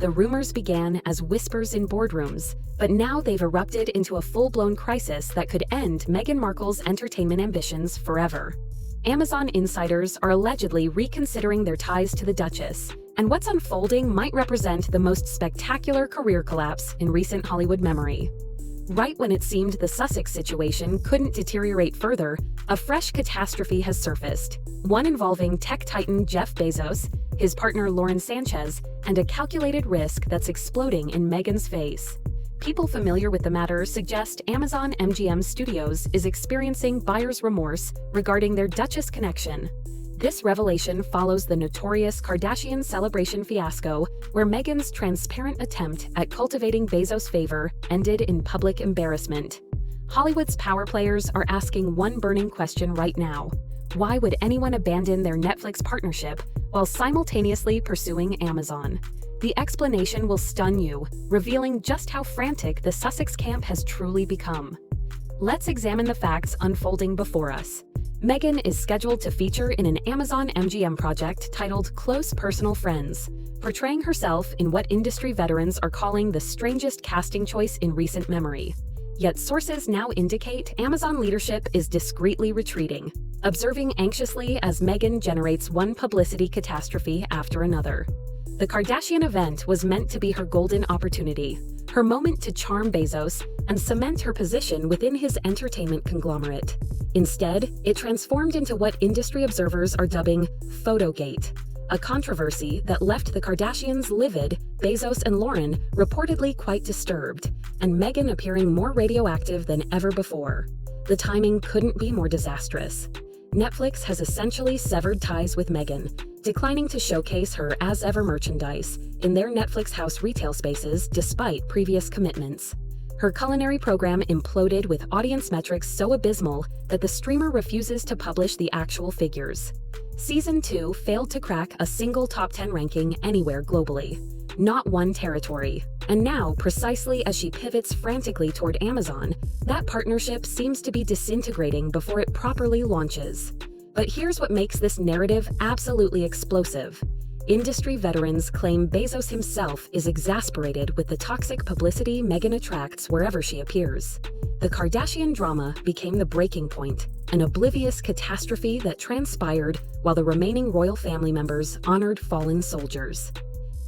The rumors began as whispers in boardrooms, but now they've erupted into a full-blown crisis that could end Meghan Markle's entertainment ambitions forever. Amazon insiders are allegedly reconsidering their ties to the Duchess, and what's unfolding might represent the most spectacular career collapse in recent Hollywood memory. Right when it seemed the Sussex situation couldn't deteriorate further, a fresh catastrophe has surfaced, one involving tech titan Jeff Bezos, his partner Lauren Sanchez, and a calculated risk that's exploding in Meghan's face. People familiar with the matter suggest Amazon MGM Studios is experiencing buyer's remorse regarding their Duchess connection. This revelation follows the notorious Kardashian celebration fiasco, where Meghan's transparent attempt at cultivating Bezos' favor ended in public embarrassment. Hollywood's power players are asking one burning question right now: why would anyone abandon their Netflix partnership while simultaneously pursuing Amazon? The explanation will stun you, revealing just how frantic the Sussex camp has truly become. Let's examine the facts unfolding before us. Meghan is scheduled to feature in an Amazon MGM project titled Close Personal Friends, portraying herself in what industry veterans are calling the strangest casting choice in recent memory. Yet sources now indicate Amazon leadership is discreetly retreating, observing anxiously as Meghan generates one publicity catastrophe after another. The Kardashian event was meant to be her golden opportunity, her moment to charm Bezos and cement her position within his entertainment conglomerate. Instead, it transformed into what industry observers are dubbing Photogate, a controversy that left the Kardashians livid, Bezos and Lauren reportedly quite disturbed, and Meghan appearing more radioactive than ever before. The timing couldn't be more disastrous. Netflix has essentially severed ties with Meghan, declining to showcase her as-ever merchandise in their Netflix House retail spaces despite previous commitments. Her culinary program imploded with audience metrics so abysmal that the streamer refuses to publish the actual figures. Season 2 failed to crack a single top 10 ranking anywhere globally, not one territory. And now, precisely as she pivots frantically toward Amazon, that partnership seems to be disintegrating before it properly launches. But here's what makes this narrative absolutely explosive. Industry veterans claim Bezos himself is exasperated with the toxic publicity Meghan attracts wherever she appears. The Kardashian drama became the breaking point, an oblivious catastrophe that transpired while the remaining royal family members honored fallen soldiers.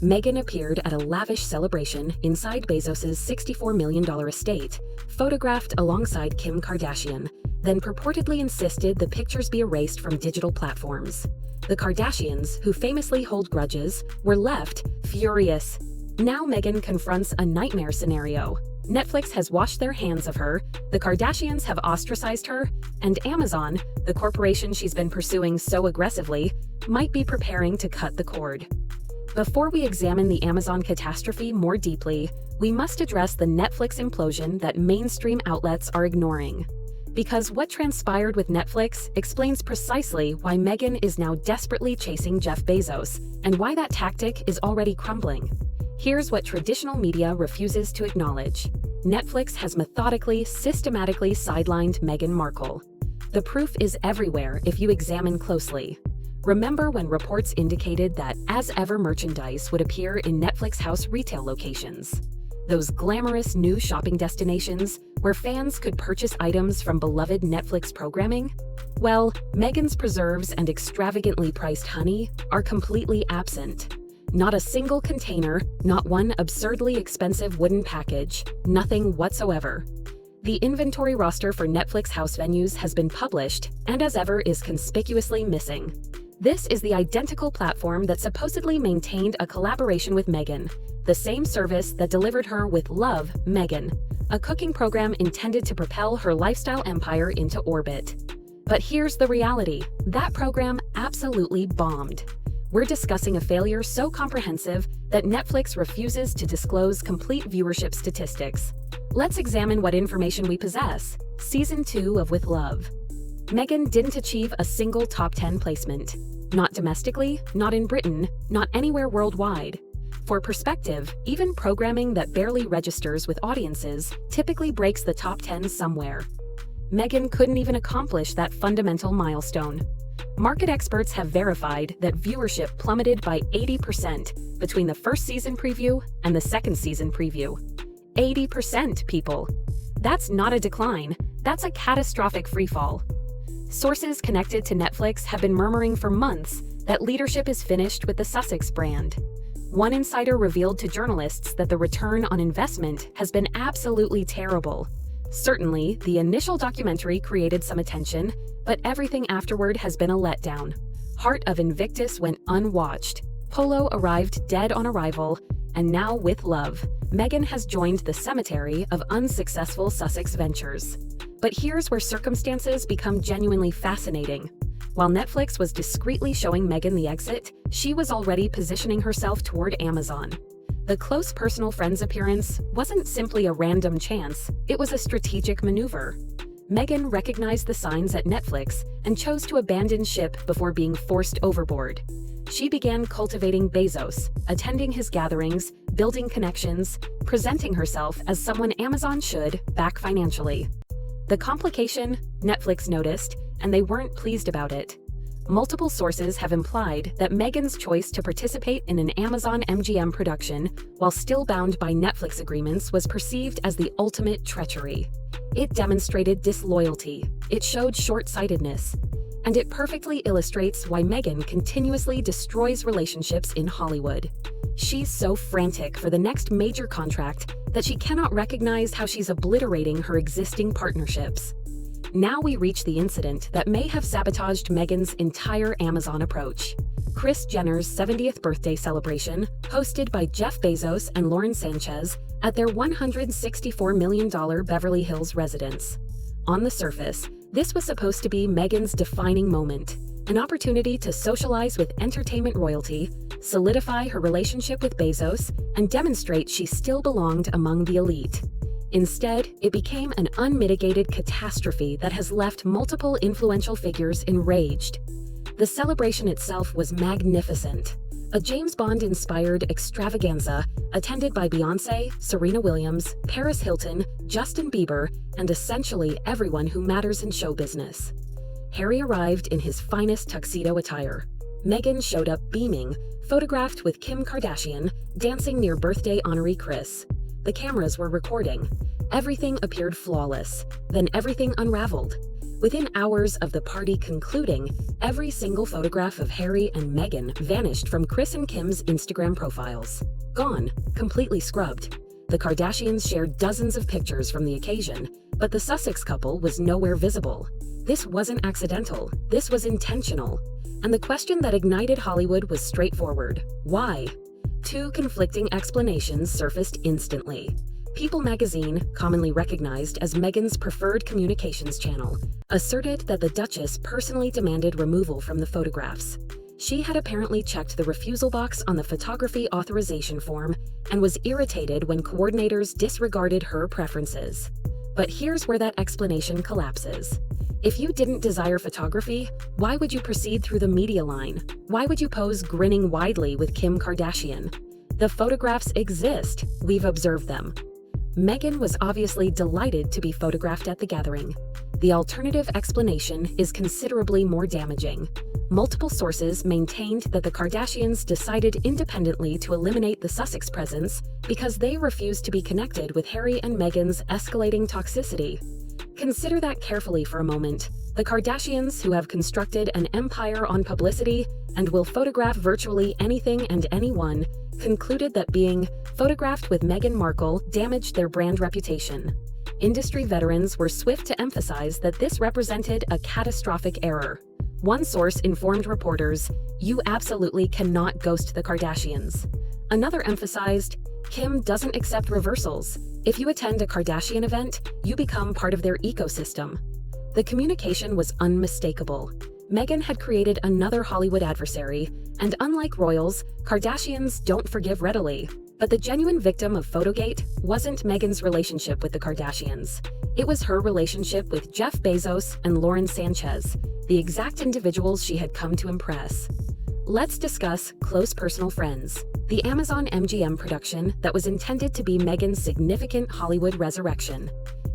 Meghan appeared at a lavish celebration inside Bezos' $64 million estate, photographed alongside Kim Kardashian, then purportedly insisted the pictures be erased from digital platforms. The Kardashians, who famously hold grudges, were left furious. Now Meghan confronts a nightmare scenario. Netflix has washed their hands of her, the Kardashians have ostracized her, and Amazon, the corporation she's been pursuing so aggressively, might be preparing to cut the cord. Before we examine the Amazon catastrophe more deeply, we must address the Netflix implosion that mainstream outlets are ignoring. Because what transpired with Netflix explains precisely why Meghan is now desperately chasing Jeff Bezos, and why that tactic is already crumbling. Here's what traditional media refuses to acknowledge. Netflix has methodically, systematically sidelined Meghan Markle. The proof is everywhere if you examine closely. Remember when reports indicated that as-ever merchandise would appear in Netflix House retail locations? Those glamorous new shopping destinations where fans could purchase items from beloved Netflix programming? Well, Meghan's preserves and extravagantly priced honey are completely absent. Not a single container, not one absurdly expensive wooden package, nothing whatsoever. The inventory roster for Netflix House venues has been published, and as ever is conspicuously missing. This is the identical platform that supposedly maintained a collaboration with Meghan, the same service that delivered her with Love, Meghan, a cooking program intended to propel her lifestyle empire into orbit. But here's the reality: that program absolutely bombed. We're discussing a failure so comprehensive that Netflix refuses to disclose complete viewership statistics. Let's examine what information we possess. Season 2 of With Love. Meghan didn't achieve a single top 10 placement. Not domestically, not in Britain, not anywhere worldwide. For perspective, even programming that barely registers with audiences typically breaks the top 10 somewhere. Meghan couldn't even accomplish that fundamental milestone. Market experts have verified that viewership plummeted by 80% between the first season preview and the second season preview. 80%, people. That's not a decline, that's a catastrophic freefall. Sources connected to Netflix have been murmuring for months that leadership is finished with the Sussex brand. One insider revealed to journalists that the return on investment has been absolutely terrible. Certainly, the initial documentary created some attention, but everything afterward has been a letdown. Heart of Invictus went unwatched. Polo arrived dead on arrival, and now with love, Meghan has joined the cemetery of unsuccessful Sussex ventures. But here's where circumstances become genuinely fascinating. While Netflix was discreetly showing Meghan the exit, she was already positioning herself toward Amazon. The close personal friends appearance wasn't simply a random chance, it was a strategic maneuver. Meghan recognized the signs at Netflix and chose to abandon ship before being forced overboard. She began cultivating Bezos, attending his gatherings, building connections, presenting herself as someone Amazon should back financially. The complication, Netflix noticed, and they weren't pleased about it. Multiple sources have implied that Meghan's choice to participate in an Amazon MGM production while still bound by Netflix agreements was perceived as the ultimate treachery. It demonstrated disloyalty, it showed short-sightedness, and it perfectly illustrates why Meghan continuously destroys relationships in Hollywood. She's so frantic for the next major contract that she cannot recognize how she's obliterating her existing partnerships. Now we reach the incident that may have sabotaged Meghan's entire Amazon approach. Kris Jenner's 70th birthday celebration, hosted by Jeff Bezos and Lauren Sanchez at their $164 million Beverly Hills residence. On the surface, this was supposed to be Meghan's defining moment, an opportunity to socialize with entertainment royalty, solidify her relationship with Bezos, and demonstrate she still belonged among the elite. Instead, it became an unmitigated catastrophe that has left multiple influential figures enraged. The celebration itself was magnificent. A James Bond-inspired extravaganza attended by Beyoncé, Serena Williams, Paris Hilton, Justin Bieber, and essentially everyone who matters in show business. Harry arrived in his finest tuxedo attire. Meghan showed up beaming, photographed with Kim Kardashian, dancing near birthday honoree Kris. The cameras were recording. Everything appeared flawless. Then everything unraveled. Within hours of the party concluding, every single photograph of Harry and Meghan vanished from Kris and Kim's Instagram profiles. Gone, completely scrubbed. The Kardashians shared dozens of pictures from the occasion, but the Sussex couple was nowhere visible. This wasn't accidental, this was intentional. And the question that ignited Hollywood was straightforward. Why? Two conflicting explanations surfaced instantly. People magazine, commonly recognized as Meghan's preferred communications channel, asserted that the Duchess personally demanded removal from the photographs. She had apparently checked the refusal box on the photography authorization form and was irritated when coordinators disregarded her preferences. But here's where that explanation collapses. If you didn't desire photography, why would you proceed through the media line? Why would you pose grinning widely with Kim Kardashian? The photographs exist, we've observed them. Meghan was obviously delighted to be photographed at the gathering. The alternative explanation is considerably more damaging. Multiple sources maintained that the Kardashians decided independently to eliminate the Sussex presence because they refused to be connected with Harry and Meghan's escalating toxicity. Consider that carefully for a moment. The Kardashians, who have constructed an empire on publicity and will photograph virtually anything and anyone, concluded that being photographed with Meghan Markle damaged their brand reputation. Industry veterans were swift to emphasize that this represented a catastrophic error. One source informed reporters, "You absolutely cannot ghost the Kardashians." Another emphasized, "Kim doesn't accept reversals. If you attend a Kardashian event, you become part of their ecosystem." The communication was unmistakable. Meghan had created another Hollywood adversary, and unlike royals, Kardashians don't forgive readily. But the genuine victim of Photogate wasn't Meghan's relationship with the Kardashians. It was her relationship with Jeff Bezos and Lauren Sanchez, the exact individuals she had come to impress. Let's discuss Close Personal Friends, the Amazon MGM production that was intended to be Meghan's significant Hollywood resurrection.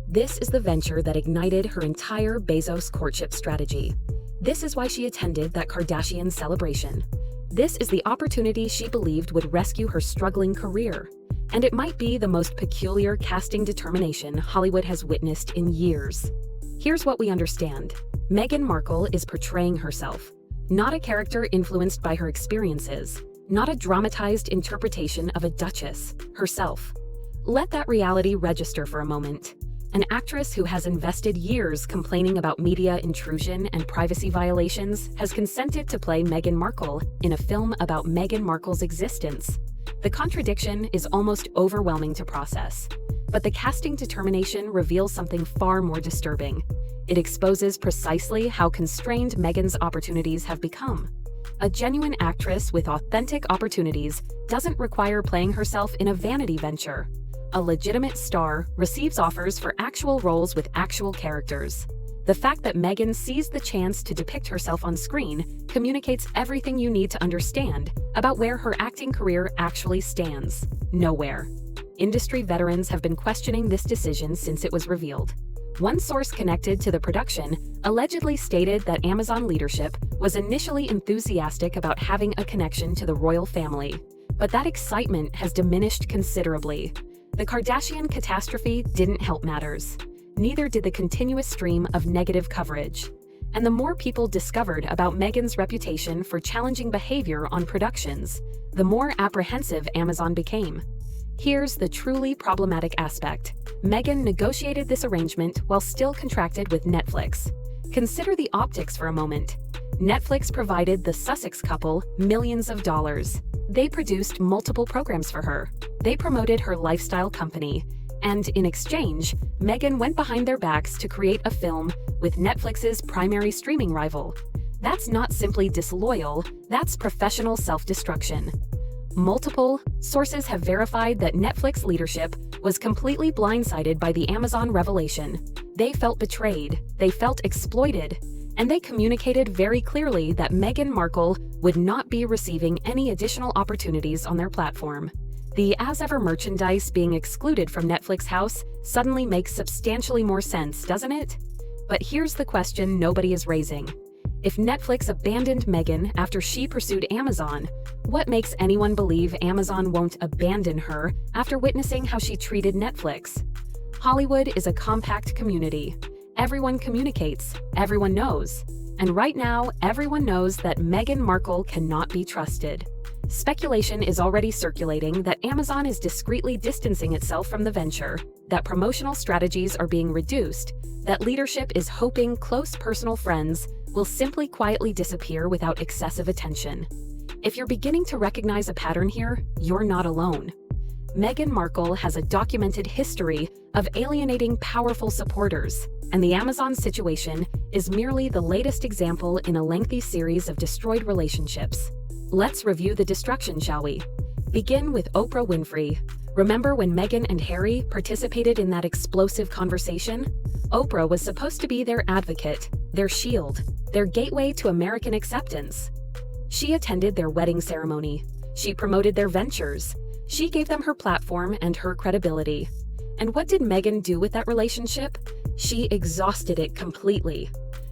This is the venture that ignited her entire Bezos courtship strategy. This is why she attended that Kardashian celebration. This is the opportunity she believed would rescue her struggling career. And it might be the most peculiar casting determination Hollywood has witnessed in years. Here's what we understand. Meghan Markle is portraying herself, not a character influenced by her experiences, not a dramatized interpretation of a duchess, herself. Let that reality register for a moment. An actress who has invested years complaining about media intrusion and privacy violations has consented to play Meghan Markle in a film about Meghan Markle's existence. The contradiction is almost overwhelming to process. But the casting determination reveals something far more disturbing. It exposes precisely how constrained Meghan's opportunities have become. A genuine actress with authentic opportunities doesn't require playing herself in a vanity venture. A legitimate star receives offers for actual roles with actual characters. The fact that Meghan seized the chance to depict herself on screen communicates everything you need to understand about where her acting career actually stands. Nowhere. Industry veterans have been questioning this decision since it was revealed. One source connected to the production allegedly stated that Amazon leadership was initially enthusiastic about having a connection to the royal family, but that excitement has diminished considerably. The Kardashian catastrophe didn't help matters. Neither did the continuous stream of negative coverage. And the more people discovered about Meghan's reputation for challenging behavior on productions, the more apprehensive Amazon became. Here's the truly problematic aspect. Meghan negotiated this arrangement while still contracted with Netflix. Consider the optics for a moment. Netflix provided the Sussex couple millions of dollars. They produced multiple programs for her. They promoted her lifestyle company. And in exchange, Meghan went behind their backs to create a film with Netflix's primary streaming rival. That's not simply disloyal, that's professional self-destruction. Multiple sources have verified that Netflix leadership was completely blindsided by the Amazon revelation. They felt betrayed, they felt exploited, and they communicated very clearly that Meghan Markle would not be receiving any additional opportunities on their platform. The as-ever merchandise being excluded from Netflix House suddenly makes substantially more sense, doesn't it? But here's the question nobody is raising. If Netflix abandoned Meghan after she pursued Amazon, what makes anyone believe Amazon won't abandon her after witnessing how she treated Netflix? Hollywood is a compact community. Everyone communicates, everyone knows. And right now, everyone knows that Meghan Markle cannot be trusted. Speculation is already circulating that Amazon is discreetly distancing itself from the venture, that promotional strategies are being reduced, that leadership is hoping close personal friends will simply quietly disappear without excessive attention. If you're beginning to recognize a pattern here, you're not alone. Meghan Markle has a documented history of alienating powerful supporters, and the Amazon situation is merely the latest example in a lengthy series of destroyed relationships. Let's review the destruction, shall we? Begin with Oprah Winfrey. Remember when Meghan and Harry participated in that explosive conversation? Oprah was supposed to be their advocate, their shield, their gateway to American acceptance. She attended their wedding ceremony. She promoted their ventures. She gave them her platform and her credibility. And what did Meghan do with that relationship? She exhausted it completely.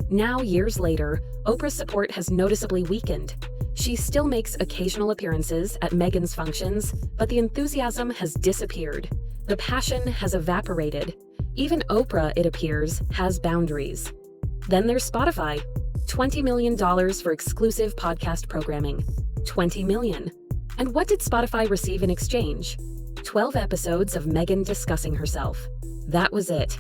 Now, years later, Oprah's support has noticeably weakened. She still makes occasional appearances at Meghan's functions, but the enthusiasm has disappeared. The passion has evaporated. Even Oprah, it appears, has boundaries. Then there's Spotify. $20 million for exclusive podcast programming. $20 million. And what did Spotify receive in exchange? 12 episodes of Meghan discussing herself. That was it.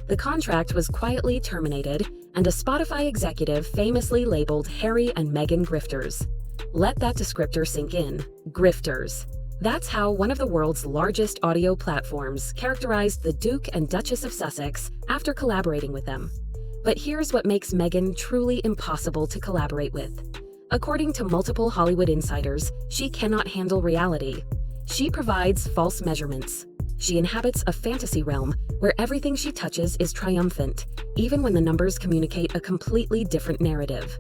The contract was quietly terminated, and a Spotify executive famously labeled Harry and Meghan grifters. Let that descriptor sink in. Grifters. That's how one of the world's largest audio platforms characterized the Duke and Duchess of Sussex after collaborating with them. But here's what makes Meghan truly impossible to collaborate with. According to multiple Hollywood insiders, she cannot handle reality. She provides false measurements. She inhabits a fantasy realm where everything she touches is triumphant, even when the numbers communicate a completely different narrative.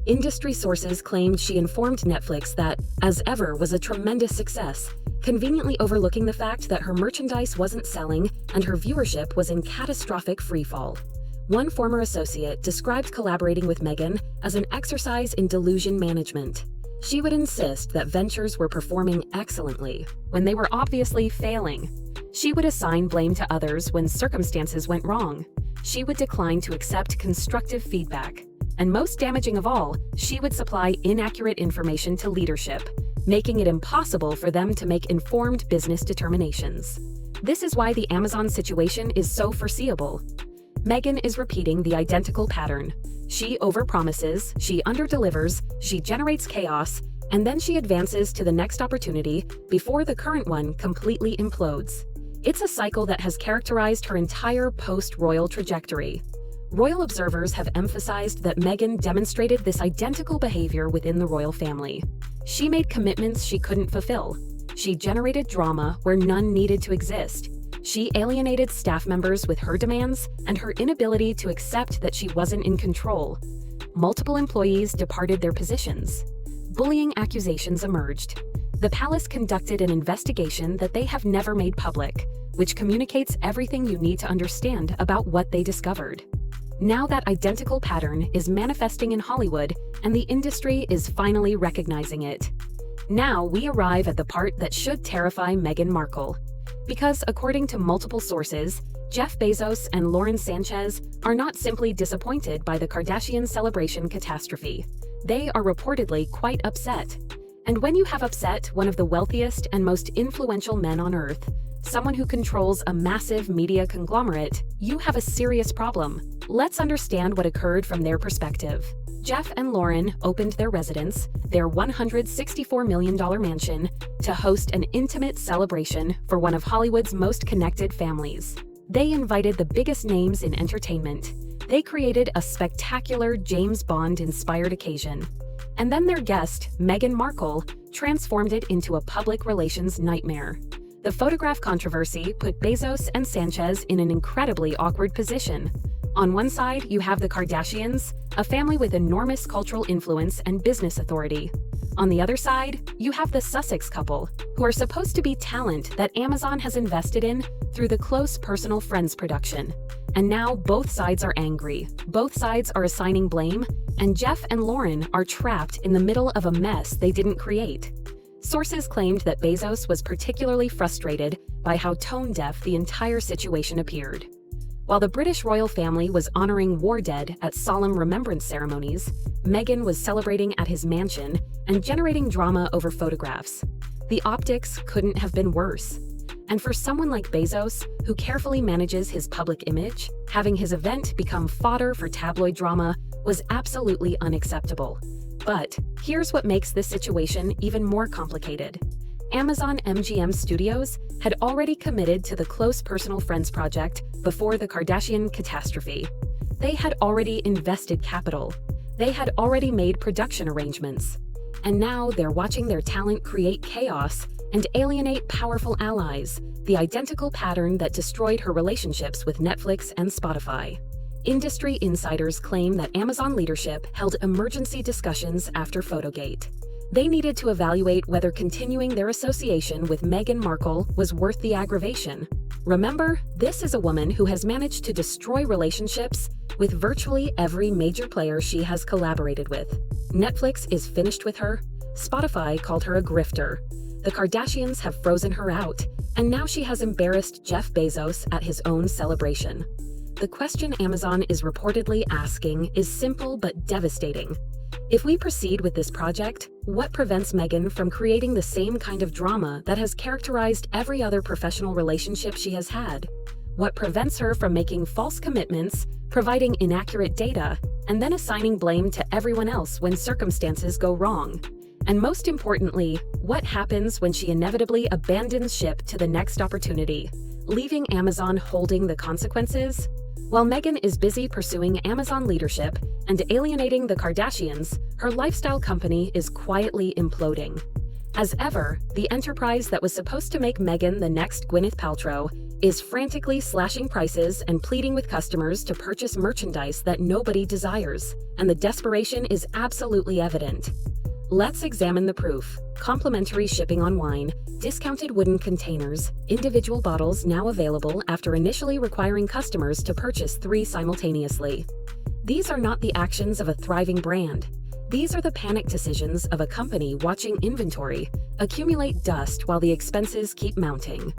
Industry sources claimed she informed Netflix that As Ever was a tremendous success, conveniently overlooking the fact that her merchandise wasn't selling and her viewership was in catastrophic freefall. One former associate described collaborating with Meghan as an exercise in delusion management. She would insist that ventures were performing excellently when they were obviously failing. She would assign blame to others when circumstances went wrong. She would decline to accept constructive feedback. And most damaging of all, she would supply inaccurate information to leadership, making it impossible for them to make informed business determinations. This is why the Amazon situation is so foreseeable. Meghan is repeating the identical pattern. She overpromises, she underdelivers, she generates chaos, and then she advances to the next opportunity before the current one completely implodes. It's a cycle that has characterized her entire post-royal trajectory. Royal observers have emphasized that Meghan demonstrated this identical behavior within the royal family. She made commitments she couldn't fulfill. She generated drama where none needed to exist. She alienated staff members with her demands and her inability to accept that she wasn't in control. Multiple employees departed their positions. Bullying accusations emerged. The palace conducted an investigation that they have never made public, which communicates everything you need to understand about what they discovered. Now that identical pattern is manifesting in Hollywood, and the industry is finally recognizing it. Now we arrive at the part that should terrify Meghan Markle. Because according to multiple sources, Jeff Bezos and Lauren Sanchez are not simply disappointed by the Kardashian celebration catastrophe. They are reportedly quite upset. And when you have upset one of the wealthiest and most influential men on earth, someone who controls a massive media conglomerate, you have a serious problem. Let's understand what occurred from their perspective. Jeff and Lauren opened their residence, their $164 million mansion, to host an intimate celebration for one of Hollywood's most connected families. They invited the biggest names in entertainment. They created a spectacular James Bond-inspired occasion. And then their guest, Meghan Markle, transformed it into a public relations nightmare. The photograph controversy put Bezos and Sanchez in an incredibly awkward position. On one side, you have the Kardashians, a family with enormous cultural influence and business authority. On the other side, you have the Sussex couple, who are supposed to be talent that Amazon has invested in through the Close Personal Friends production. And now both sides are angry, both sides are assigning blame, and Jeff and Lauren are trapped in the middle of a mess they didn't create. Sources claimed that Bezos was particularly frustrated by how tone-deaf the entire situation appeared. While the British royal family was honoring war dead at solemn remembrance ceremonies, Meghan was celebrating at his mansion and generating drama over photographs. The optics couldn't have been worse. And for someone like Bezos, who carefully manages his public image, having his event become fodder for tabloid drama was absolutely unacceptable. But here's what makes this situation even more complicated. Amazon MGM Studios had already committed to the Close Personal Friends project before the Kardashian catastrophe. They had already invested capital. They had already made production arrangements. And now they're watching their talent create chaos and alienate powerful allies, the identical pattern that destroyed her relationships with Netflix and Spotify. Industry insiders claim that Amazon leadership held emergency discussions after Photogate. They needed to evaluate whether continuing their association with Meghan Markle was worth the aggravation. Remember, this is a woman who has managed to destroy relationships with virtually every major player she has collaborated with. Netflix is finished with her. Spotify called her a grifter. The Kardashians have frozen her out, and now she has embarrassed Jeff Bezos at his own celebration. The question Amazon is reportedly asking is simple but devastating. If we proceed with this project, what prevents Meghan from creating the same kind of drama that has characterized every other professional relationship she has had? What prevents her from making false commitments, providing inaccurate data, and then assigning blame to everyone else when circumstances go wrong? And most importantly, what happens when she inevitably abandons ship to the next opportunity, leaving Amazon holding the consequences? While Meghan is busy pursuing Amazon leadership and alienating the Kardashians, her lifestyle company is quietly imploding. As ever, the enterprise that was supposed to make Meghan the next Gwyneth Paltrow is frantically slashing prices and pleading with customers to purchase merchandise that nobody desires, and the desperation is absolutely evident. Let's examine the proof. Complimentary shipping on wine, discounted wooden containers, individual bottles now available after initially requiring customers to purchase 3 simultaneously. These are not the actions of a thriving brand. These are the panic decisions of a company watching inventory accumulate dust while the expenses keep mounting.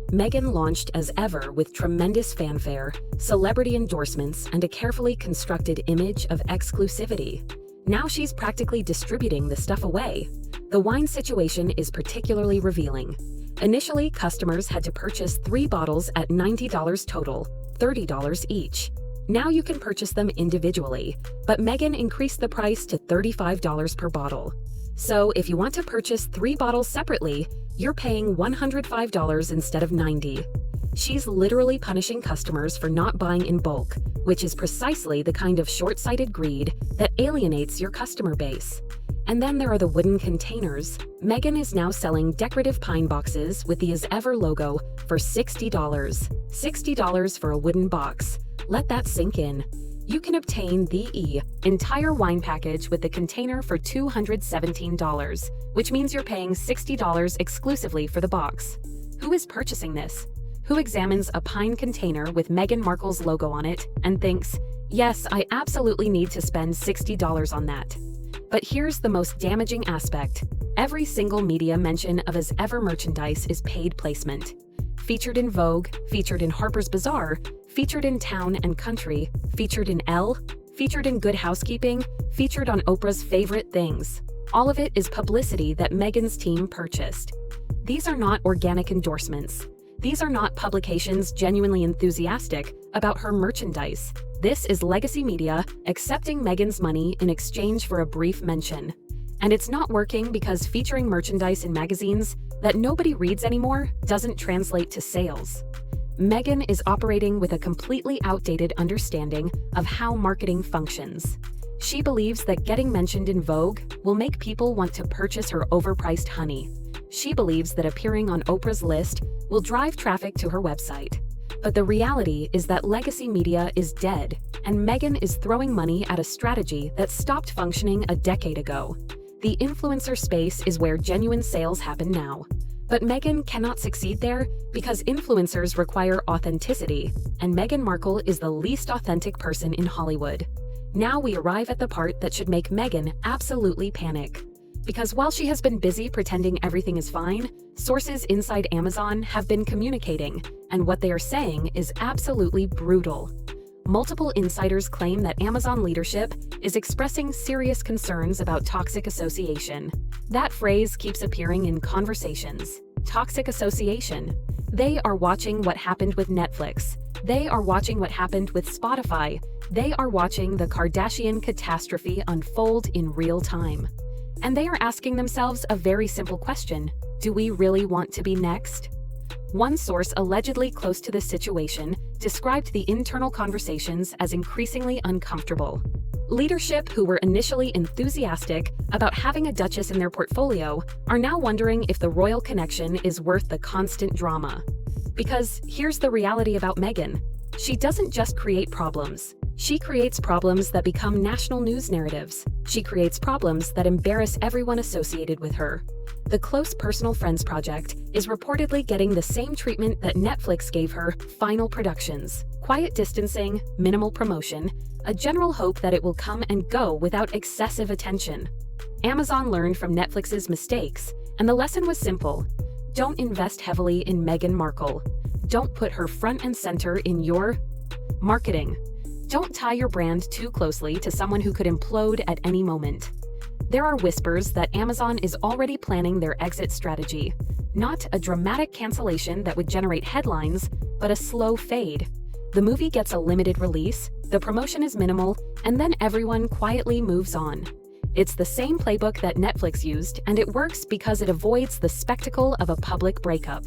Meghan launched as ever with tremendous fanfare, celebrity endorsements, and a carefully constructed image of exclusivity. Now she's practically distributing the stuff away. The wine situation is particularly revealing. Initially, customers had to purchase 3 bottles at $90 total, $30 each. Now you can purchase them individually, but Meghan increased the price to $35 per bottle. So if you want to purchase 3 bottles separately, you're paying $105 instead of $90. She's literally punishing customers for not buying in bulk, which is precisely the kind of short-sighted greed that alienates your customer base. And then there are the wooden containers. Meghan is now selling decorative pine boxes with the As Ever logo for $60. $60 for a wooden box. Let that sink in. You can obtain the entire wine package with the container for $217, which means you're paying $60 exclusively for the box. Who is purchasing this? Who examines a pine container with Meghan Markle's logo on it and thinks, yes, I absolutely need to spend $60 on that? But here's the most damaging aspect. Every single media mention of As Ever merchandise is paid placement. Featured in Vogue, featured in Harper's Bazaar, featured in Town and Country, featured in Elle, featured in Good Housekeeping, featured on Oprah's Favorite Things. All of it is publicity that Meghan's team purchased. These are not organic endorsements. These are not publications genuinely enthusiastic about her merchandise. This is legacy media accepting Meghan's money in exchange for a brief mention. And it's not working because featuring merchandise in magazines that nobody reads anymore doesn't translate to sales. Meghan is operating with a completely outdated understanding of how marketing functions. She believes that getting mentioned in Vogue will make people want to purchase her overpriced honey. She believes that appearing on Oprah's list will drive traffic to her website. But the reality is that legacy media is dead, and Meghan is throwing money at a strategy that stopped functioning a decade ago. The influencer space is where genuine sales happen now. But Meghan cannot succeed there because influencers require authenticity, and Meghan Markle is the least authentic person in Hollywood. Now we arrive at the part that should make Meghan absolutely panic. Because while she has been busy pretending everything is fine, sources inside Amazon have been communicating, and what they are saying is absolutely brutal. Multiple insiders claim that Amazon leadership is expressing serious concerns about toxic association. That phrase keeps appearing in conversations. Toxic association. They are watching what happened with Netflix. They are watching what happened with Spotify. They are watching the Kardashian catastrophe unfold in real time. And they are asking themselves a very simple question: do we really want to be next? One source allegedly close to this situation described the internal conversations as increasingly uncomfortable. Leadership who were initially enthusiastic about having a duchess in their portfolio are now wondering if the royal connection is worth the constant drama. Because here's the reality about Meghan. She doesn't just create problems. She creates problems that become national news narratives. She creates problems that embarrass everyone associated with her. The Close Personal Friends project is reportedly getting the same treatment that Netflix gave her Final Productions: quiet distancing, minimal promotion, a general hope that it will come and go without excessive attention. Amazon learned from Netflix's mistakes, and the lesson was simple: don't invest heavily in Meghan Markle. Don't put her front and center in your marketing. Don't tie your brand too closely to someone who could implode at any moment. There are whispers that Amazon is already planning their exit strategy. Not a dramatic cancellation that would generate headlines, but a slow fade. The movie gets a limited release, the promotion is minimal, and then everyone quietly moves on. It's the same playbook that Netflix used, and it works because it avoids the spectacle of a public breakup.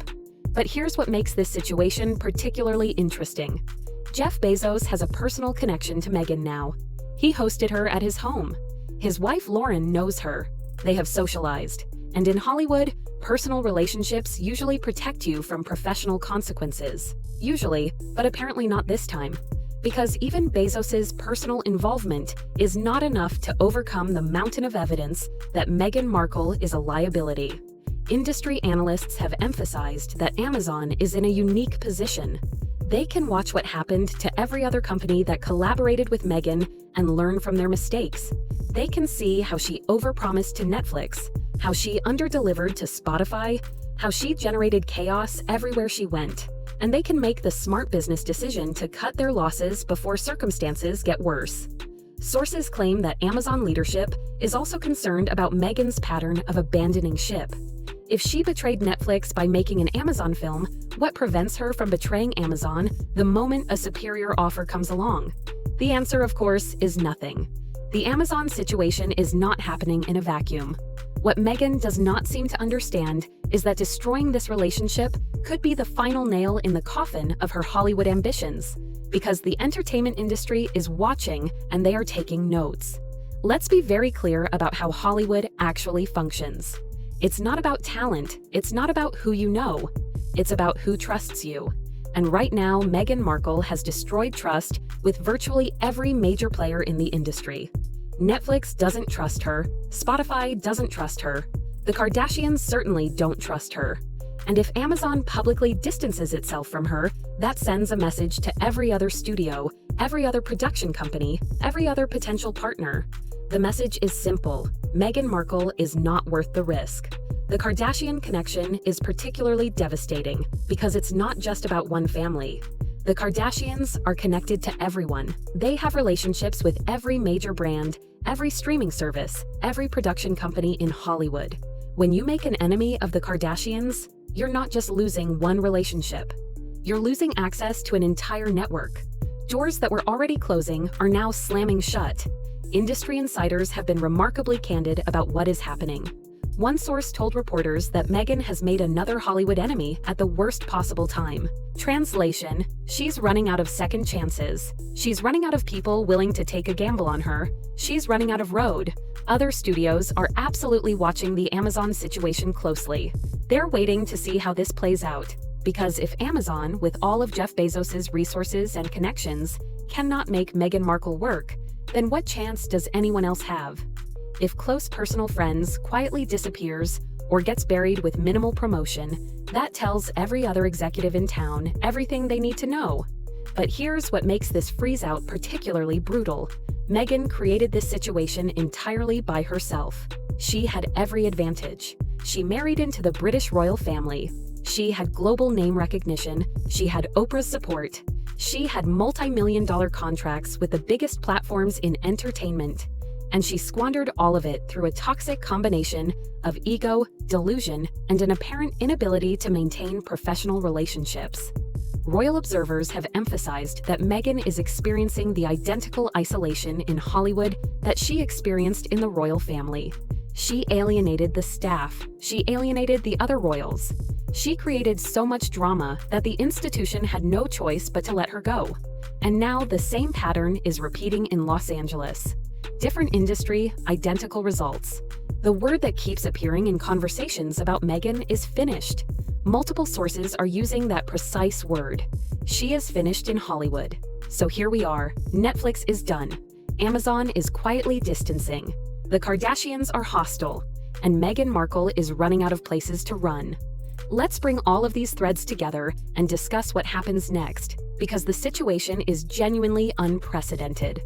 But here's what makes this situation particularly interesting. Jeff Bezos has a personal connection to Meghan now. He hosted her at his home. His wife Lauren knows her. They have socialized. And in Hollywood, personal relationships usually protect you from professional consequences. Usually, but apparently not this time. Because even Bezos's personal involvement is not enough to overcome the mountain of evidence that Meghan Markle is a liability. Industry analysts have emphasized that Amazon is in a unique position. They can watch what happened to every other company that collaborated with Meghan and learn from their mistakes. They can see how she overpromised to Netflix, how she underdelivered to Spotify, how she generated chaos everywhere she went, and they can make the smart business decision to cut their losses before circumstances get worse. Sources claim that Amazon leadership is also concerned about Meghan's pattern of abandoning ship. If she betrayed Netflix by making an Amazon film, what prevents her from betraying Amazon the moment a superior offer comes along? The answer, of course, is nothing. The Amazon situation is not happening in a vacuum. What Meghan does not seem to understand is that destroying this relationship could be the final nail in the coffin of her Hollywood ambitions, because the entertainment industry is watching and they are taking notes. Let's be very clear about how Hollywood actually functions. It's not about talent, it's not about who you know, it's about who trusts you. And right now, Meghan Markle has destroyed trust with virtually every major player in the industry. Netflix doesn't trust her, Spotify doesn't trust her, the Kardashians certainly don't trust her. And if Amazon publicly distances itself from her, that sends a message to every other studio, every other production company, every other potential partner. The message is simple: Meghan Markle is not worth the risk. The Kardashian connection is particularly devastating because it's not just about one family. The Kardashians are connected to everyone. They have relationships with every major brand, every streaming service, every production company in Hollywood. When you make an enemy of the Kardashians, you're not just losing one relationship. You're losing access to an entire network. Doors that were already closing are now slamming shut. Industry insiders have been remarkably candid about what is happening. One source told reporters that Meghan has made another Hollywood enemy at the worst possible time. Translation: she's running out of second chances. She's running out of people willing to take a gamble on her. She's running out of road. Other studios are absolutely watching the Amazon situation closely. They're waiting to see how this plays out. Because if Amazon, with all of Jeff Bezos's resources and connections, cannot make Meghan Markle work, then what chance does anyone else have? If close personal friends quietly disappears or gets buried with minimal promotion, that tells every other executive in town everything they need to know. But here's what makes this freeze-out particularly brutal. Meghan created this situation entirely by herself. She had every advantage. She married into the British royal family. She had global name recognition. She had Oprah's support. She had multi-million-dollar contracts with the biggest platforms in entertainment. And she squandered all of it through a toxic combination of ego, delusion, and an apparent inability to maintain professional relationships. Royal observers have emphasized that Meghan is experiencing the identical isolation in Hollywood that she experienced in the royal family. She alienated the staff. She alienated the other royals. She created so much drama that the institution had no choice but to let her go. And now the same pattern is repeating in Los Angeles. Different industry, identical results. The word that keeps appearing in conversations about Meghan is finished. Multiple sources are using that precise word. She is finished in Hollywood. So here we are. Netflix is done. Amazon is quietly distancing. The Kardashians are hostile. And Meghan Markle is running out of places to run. Let's bring all of these threads together and discuss what happens next, because the situation is genuinely unprecedented.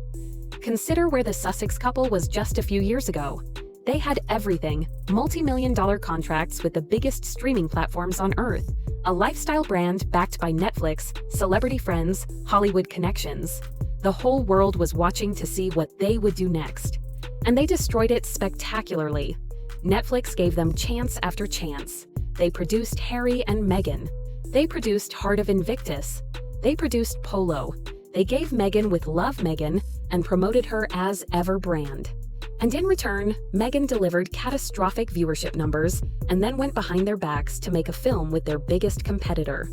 Consider where the Sussex couple was just a few years ago. They had everything: multi-million-dollar contracts with the biggest streaming platforms on earth, a lifestyle brand backed by Netflix, celebrity friends, Hollywood connections. The whole world was watching to see what they would do next. And they destroyed it spectacularly. Netflix gave them chance after chance. They produced Harry and Meghan. They produced Heart of Invictus. They produced Polo. They gave Meghan with Love Meghan and promoted her as Ever brand. And in return, Meghan delivered catastrophic viewership numbers and then went behind their backs to make a film with their biggest competitor.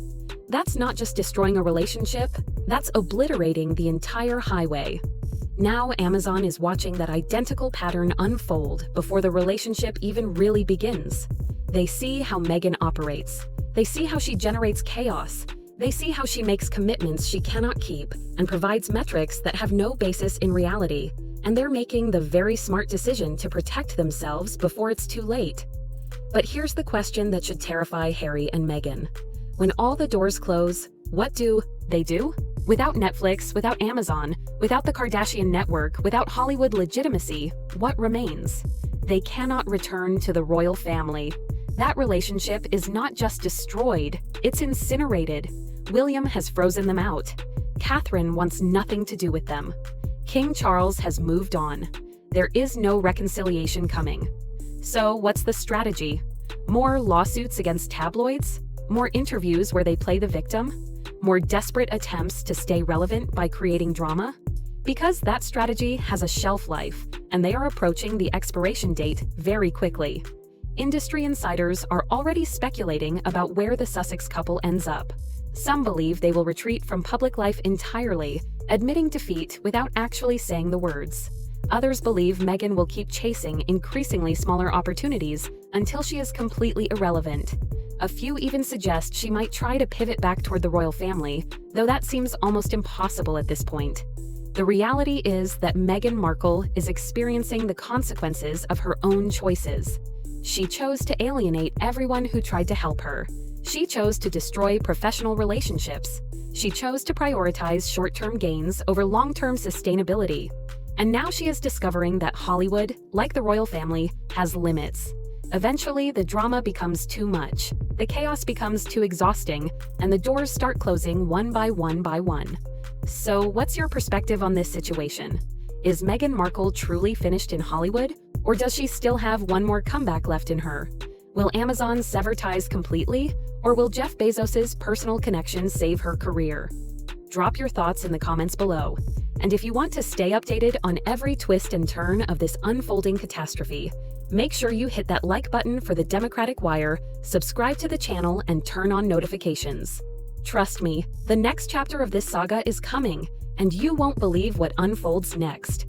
That's not just destroying a relationship, that's obliterating the entire highway. Now Amazon is watching that identical pattern unfold before the relationship even really begins. They see how Meghan operates. They see how she generates chaos. They see how she makes commitments she cannot keep and provides metrics that have no basis in reality, and they're making the very smart decision to protect themselves before it's too late. But here's the question that should terrify Harry and Meghan. When all the doors close, what do they do? Without Netflix, without Amazon, without the Kardashian network, without Hollywood legitimacy, what remains? They cannot return to the royal family. That relationship is not just destroyed, it's incinerated. William has frozen them out. Catherine wants nothing to do with them. King Charles has moved on. There is no reconciliation coming. So what's the strategy? More lawsuits against tabloids? More interviews where they play the victim? More desperate attempts to stay relevant by creating drama? Because that strategy has a shelf life, and they are approaching the expiration date very quickly. Industry insiders are already speculating about where the Sussex couple ends up. Some believe they will retreat from public life entirely, admitting defeat without actually saying the words. Others believe Meghan will keep chasing increasingly smaller opportunities until she is completely irrelevant. A few even suggest she might try to pivot back toward the royal family, though that seems almost impossible at this point. The reality is that Meghan Markle is experiencing the consequences of her own choices. She chose to alienate everyone who tried to help her. She chose to destroy professional relationships. She chose to prioritize short-term gains over long-term sustainability. And now she is discovering that Hollywood, like the royal family, has limits. Eventually, the drama becomes too much. The chaos becomes too exhausting, and the doors start closing one by one by one. So, what's your perspective on this situation? Is Meghan Markle truly finished in Hollywood, or does she still have one more comeback left in her? Will Amazon sever ties completely, or will Jeff Bezos's personal connection save her career? Drop your thoughts in the comments below. And if you want to stay updated on every twist and turn of this unfolding catastrophe, make sure you hit that like button for the Democratic Wire, subscribe to the channel, and turn on notifications. Trust me, the next chapter of this saga is coming, and you won't believe what unfolds next.